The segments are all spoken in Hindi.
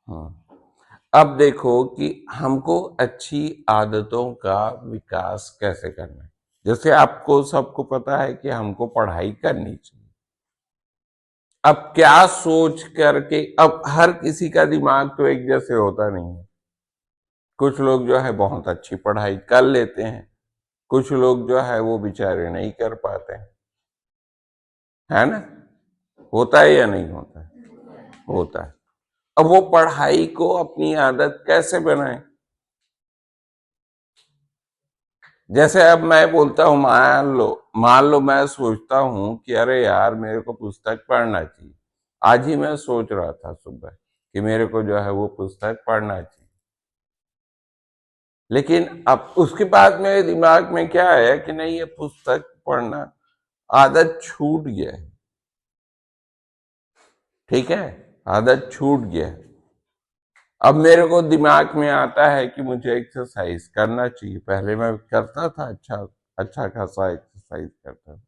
अब देखो कि हमको अच्छी आदतों का विकास कैसे करना है। जैसे आपको सबको पता है कि हमको पढ़ाई करनी चाहिए। अब क्या सोच करके, अब हर किसी का दिमाग तो एक जैसे होता नहीं है। कुछ लोग जो है बहुत अच्छी पढ़ाई कर लेते हैं, कुछ लोग जो है वो बेचारे नहीं कर पाते हैं, है ना। होता है या नहीं होता है? होता है। अब वो पढ़ाई को अपनी आदत कैसे बनाए। जैसे अब मैं बोलता हूं, मान लो मैं सोचता हूं कि अरे यार मेरे को पुस्तक पढ़ना चाहिए। आज ही मैं सोच रहा था सुबह कि मेरे को जो है वो पुस्तक पढ़ना चाहिए। लेकिन अब उसके बाद मेरे दिमाग में क्या है कि नहीं, ये पुस्तक पढ़ना आदत छूट गया है। ठीक है, आदत छूट गया है। अब मेरे को दिमाग में आता है कि मुझे एक्सरसाइज करना चाहिए। पहले मैं करता था, अच्छा अच्छा खासा एक्सरसाइज करता था,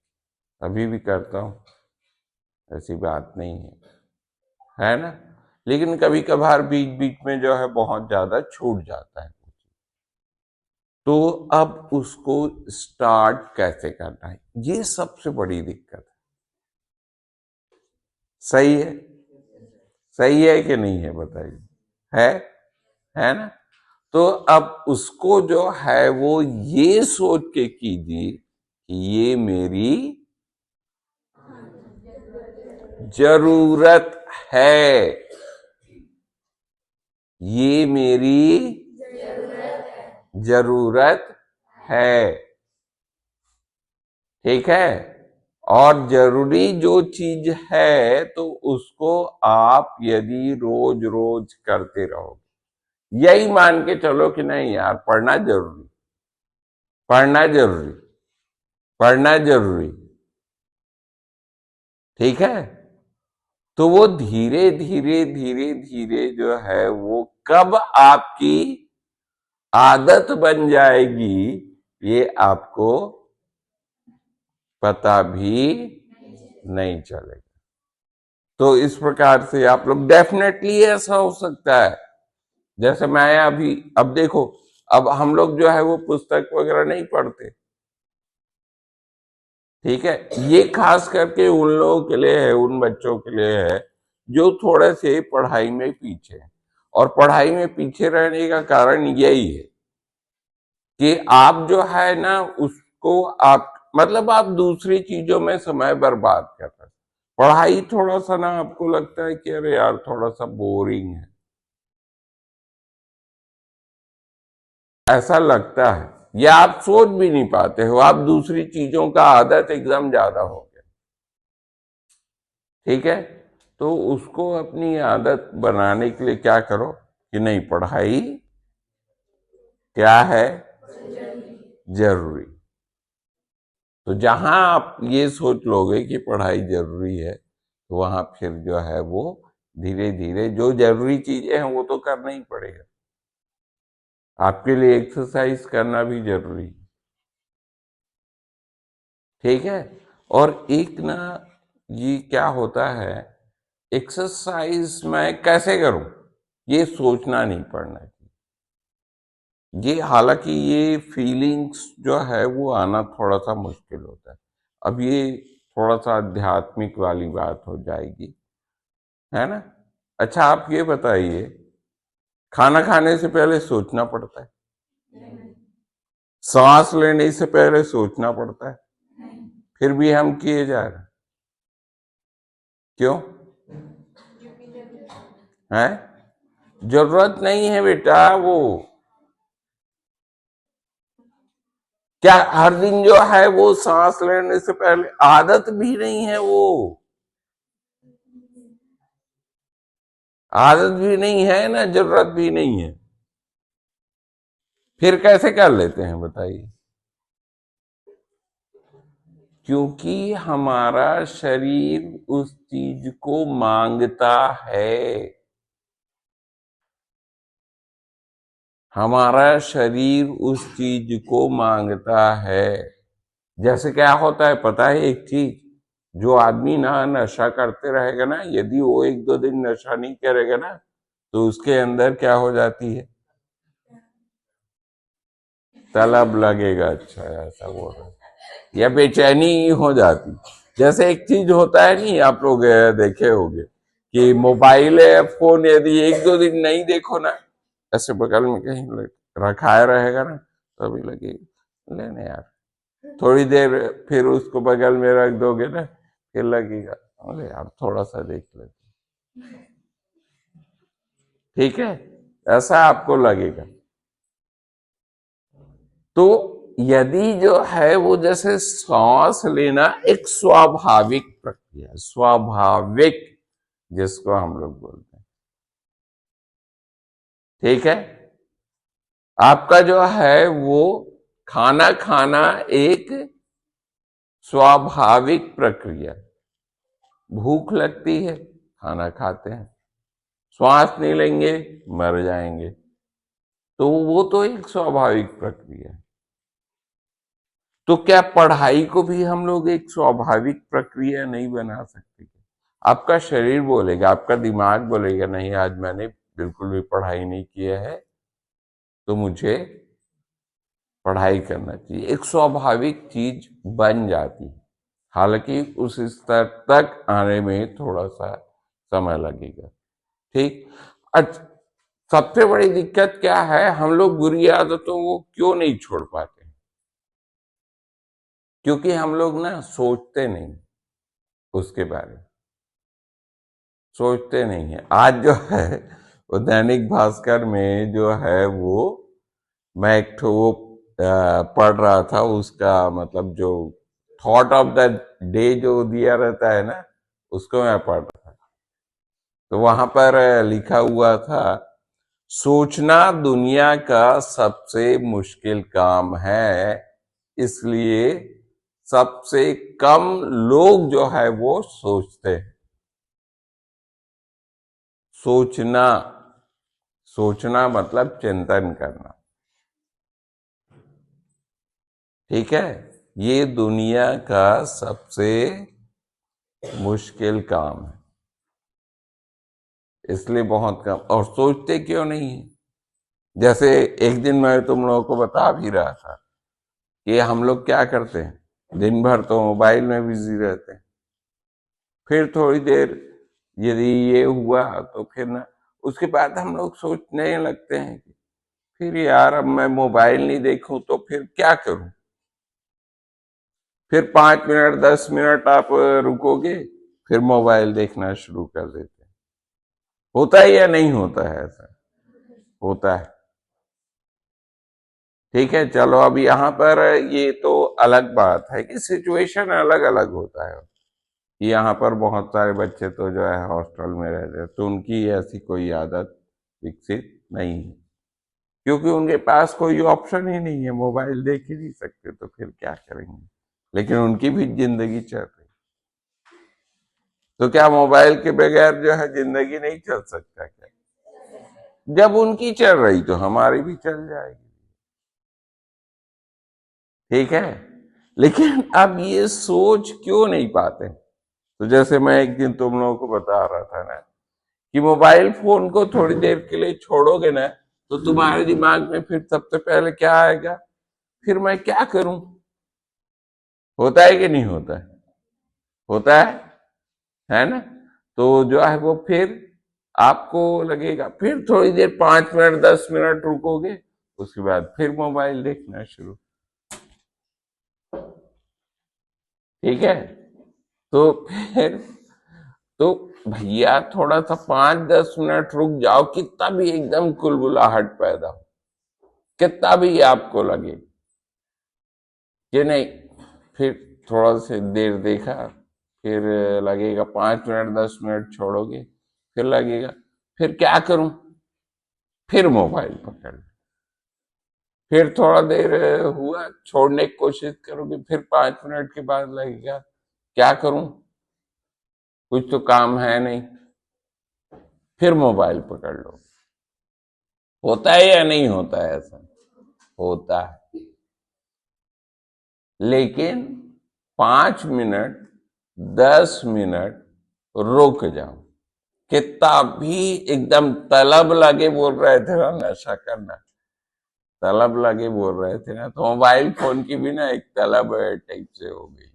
अभी भी करता हूँ, ऐसी बात नहीं है ना। लेकिन कभी कभार बीच बीच में जो है बहुत ज्यादा छूट जाता है। तो अब उसको स्टार्ट कैसे करना है, ये सबसे बड़ी दिक्कत है। सही है, सही है कि नहीं है बताइए। है है ना। तो अब उसको जो है वो ये सोच के कीजिए कि ये मेरी जरूरत है, ये मेरी जरूरत है। ठीक है। और जरूरी जो चीज है तो उसको आप यदि रोज रोज करते रहोगे, यही मान के चलो कि नहीं यार पढ़ना जरूरी, पढ़ना जरूरी, पढ़ना जरूरी। ठीक है। तो वो धीरे धीरे धीरे धीरे जो है वो कब आपकी आदत बन जाएगी, ये आपको पता भी नहीं चलेगा। तो इस प्रकार से आप लोग, डेफिनेटली ऐसा हो सकता है। जैसे मैं अभी, अब देखो, अब हम लोग जो है वो पुस्तक वगैरह नहीं पढ़ते। ठीक है, ये खास करके उन लोगों के लिए है, उन बच्चों के लिए है जो थोड़े से पढ़ाई में पीछे हैं। और पढ़ाई में पीछे रहने का कारण यही है कि आप जो है ना उसको, आप मतलब आप दूसरी चीजों में समय बर्बाद कर रहे हैं। पढ़ाई थोड़ा सा ना आपको लगता है कि अरे यार थोड़ा सा बोरिंग है, ऐसा लगता है, या आप सोच भी नहीं पाते हो, आप दूसरी चीजों का आदत एकदम ज्यादा हो गया। ठीक है। तो उसको अपनी आदत बनाने के लिए क्या करो कि नहीं, पढ़ाई क्या है, जरूरी। तो जहां आप ये सोच लोगे कि पढ़ाई जरूरी है, तो वहां फिर जो है वो धीरे धीरे जो जरूरी चीजें हैं वो तो करना ही पड़ेगा। आपके लिए एक्सरसाइज करना भी जरूरी है। ठीक है। और एक ना, ये क्या होता है, एक्सरसाइज मैं कैसे करूं, ये सोचना नहीं पड़ना चाहिए। ये हालांकि ये फीलिंग्स जो है वो आना थोड़ा सा मुश्किल होता है। अब ये थोड़ा सा आध्यात्मिक वाली बात हो जाएगी, है ना। अच्छा आप ये बताइए, खाना खाने से पहले सोचना पड़ता है, सांस लेने से पहले सोचना पड़ता है, फिर भी हम किए जा रहे हैं। क्यों है? जरूरत नहीं है बेटा वो। क्या हर दिन जो है वो सांस लेने से पहले, आदत भी नहीं है वो, आदत भी नहीं है ना, जरूरत भी नहीं है, फिर कैसे कर लेते हैं बताइए। क्योंकि हमारा शरीर उस चीज को मांगता है, हमारा शरीर उस चीज को मांगता है। जैसे क्या होता है पता है, एक चीज, जो आदमी ना नशा करते रहेगा ना, यदि वो एक दो दिन नशा नहीं करेगा ना, तो उसके अंदर क्या हो जाती है, तलब लगेगा, अच्छा ऐसा बोल रहे, या बेचैनी हो जाती। जैसे एक चीज होता है, नहीं आप लोग देखे होंगे कि मोबाइल है, फोन यदि एक दो दिन नहीं देखो ना, ऐसे बगल में कहीं रखाया रहेगा ना, तो अभी लगेगा लेने यार, थोड़ी देर फिर उसको बगल में रख दोगे ना, फिर लगेगा अरे यार थोड़ा सा देख लेते, ठीक है, ऐसा आपको लगेगा। तो यदि जो है वो जैसे सांस लेना एक स्वाभाविक प्रक्रिया है, स्वाभाविक जिसको हम लोग बोलते हैं, ठीक है। आपका जो है वो खाना खाना एक स्वाभाविक प्रक्रिया, भूख लगती है खाना खाते हैं, श्वास नहीं लेंगे मर जाएंगे, तो वो तो एक स्वाभाविक प्रक्रिया है। तो क्या पढ़ाई को भी हम लोग एक स्वाभाविक प्रक्रिया नहीं बना सकते? आपका शरीर बोलेगा, आपका दिमाग बोलेगा नहीं आज मैंने बिल्कुल भी पढ़ाई नहीं किया है, तो मुझे पढ़ाई करना चाहिए, एक स्वाभाविक चीज बन जाती है। हालांकि उस स्तर तक आने में थोड़ा सा समय लगेगा, ठीक। अच्छा, सबसे बड़ी दिक्कत क्या है, हम लोग बुरी आदतों को क्यों नहीं छोड़ पाते? क्योंकि हम लोग ना सोचते नहीं उसके बारे में, सोचते नहीं है। आज जो है वो दैनिक भास्कर में जो है वो, मैं एक ठो वो पढ़ रहा था, उसका मतलब जो थॉट ऑफ द डे जो दिया रहता है ना, उसको मैं पढ़ रहा था। तो वहां पर लिखा हुआ था, सोचना दुनिया का सबसे मुश्किल काम है, इसलिए सबसे कम लोग जो है वो सोचते हैं। सोचना, सोचना मतलब चिंतन करना, ठीक है, ये दुनिया का सबसे मुश्किल काम है, इसलिए बहुत कम। और सोचते क्यों नहीं है? जैसे एक दिन मैं तुम लोगों को बता भी रहा था कि हम लोग क्या करते हैं, दिन भर तो मोबाइल में बिजी रहते हैं, फिर थोड़ी देर यदि ये हुआ तो फिर ना, उसके बाद हम लोग सोचने लगते हैं कि फिर यार अब मैं मोबाइल नहीं देखूं तो फिर क्या करूं। फिर 5 मिनट 10 मिनट आप रुकोगे, फिर मोबाइल देखना शुरू कर देते हैं। होता है या नहीं होता है ऐसा? होता है, ठीक है। चलो अब यहाँ पर ये तो अलग बात है कि सिचुएशन अलग अलग होता है। यहाँ पर बहुत सारे बच्चे तो जो है हॉस्टल में रहते हैं, तो उनकी ऐसी कोई आदत विकसित नहीं है, क्योंकि उनके पास कोई ऑप्शन ही नहीं है, मोबाइल देख ही नहीं सकते, तो फिर क्या करेंगे। लेकिन उनकी भी जिंदगी चल रही, तो क्या मोबाइल के बगैर जो है जिंदगी नहीं चल सकता क्या? जब उनकी चल रही तो हमारी भी चल जाएगी, ठीक है। लेकिन अब ये सोच क्यों नहीं पाते? तो जैसे मैं एक दिन तुम लोगों को बता रहा था ना कि मोबाइल फोन को थोड़ी देर के लिए छोड़ोगे ना, तो तुम्हारे दिमाग में फिर सबसे पहले क्या आएगा, फिर मैं क्या करूं। होता है कि नहीं होता है? होता है ना। तो जो है वो फिर आपको लगेगा, फिर थोड़ी देर 5 मिनट 10 मिनट रुकोगे, उसके बाद फिर मोबाइल देखना शुरू, ठीक है। तो फिर तो भैया थोड़ा सा 5-10 मिनट रुक जाओ, कितना भी एकदम कुलबुलाहट पैदा हो, कितना भी आपको लगे कि नहीं, फिर थोड़ा सी देर देखा, फिर लगेगा 5 मिनट 10 मिनट छोड़ोगे, फिर लगेगा फिर क्या करूं, फिर मोबाइल पकड़, फिर थोड़ा देर हुआ छोड़ने की कोशिश करोगे, फिर 5 मिनट के बाद लगेगा क्या करूं, कुछ तो काम है नहीं, फिर मोबाइल पकड़ लो। होता है या नहीं होता है ऐसा? होता है। लेकिन 5 मिनट 10 मिनट रुक जाओ, कितना भी एकदम तलब लगे बोल रहे थे ना नशा करना, तलब लगे बोल रहे थे ना, तो मोबाइल फोन की भी ना एक तलब टाइप से हो गई।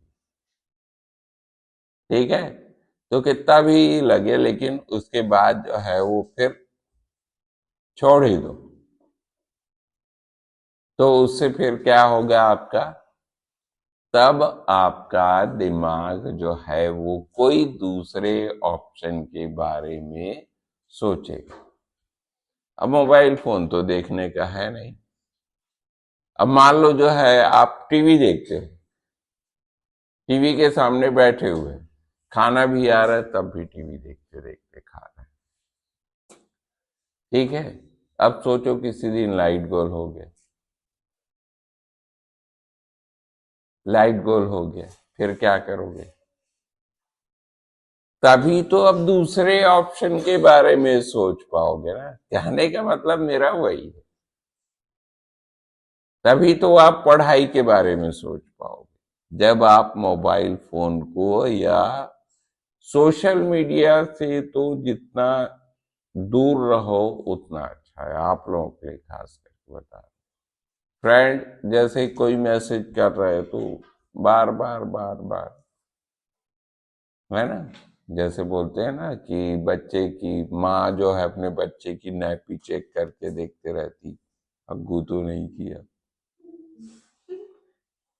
ठीक है, तो कितना भी लगे लेकिन उसके बाद जो है वो फिर छोड़ ही दो। तो उससे फिर क्या होगा आपका, तब आपका दिमाग जो है वो कोई दूसरे ऑप्शन के बारे में सोचेगा। अब मोबाइल फोन तो देखने का है नहीं। अब मान लो जो है आप टीवी देखते हो, टीवी के सामने बैठे हुए, खाना भी आ रहा है तब भी टीवी देखते देखते खा रहे हैं। ठीक है, अब सोचो किसी दिन लाइट गोल हो गया, लाइट गोल हो गया, फिर क्या करोगे? तभी तो अब दूसरे ऑप्शन के बारे में सोच पाओगे ना, कहने का मतलब मेरा वही है। तभी तो आप पढ़ाई के बारे में सोच पाओगे, जब आप मोबाइल फोन को या सोशल मीडिया से तो जितना दूर रहो उतना अच्छा है, आप लोगों के लिए खास करके बता रहा हूं। फ्रेंड जैसे कोई मैसेज कर रहे तो बार बार बार बार, है ना, जैसे बोलते हैं ना कि बच्चे की माँ जो है अपने बच्चे की नैपी चेक करके देखते रहती, अग्गू तो नहीं किया,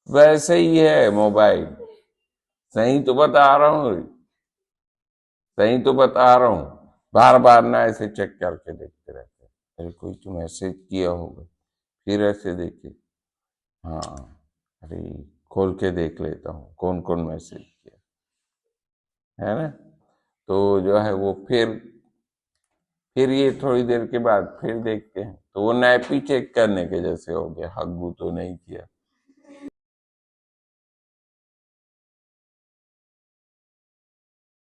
वैसे ही है मोबाइल। सही तो बता रहा हूँ, सही तो बता रहा हूँ, बार बार ना ऐसे चेक करके देखते रहते हैं, अरे कोई तो मैसेज किया होगा, फिर ऐसे देखे, हाँ, अरे खोल के देख लेता हूँ कौन कौन मैसेज किया, है ना। तो जो है वो फिर ये थोड़ी देर के बाद फिर देखते हैं तो वो नैपी चेक करने के जैसे हो गया, हग्गू तो नहीं किया।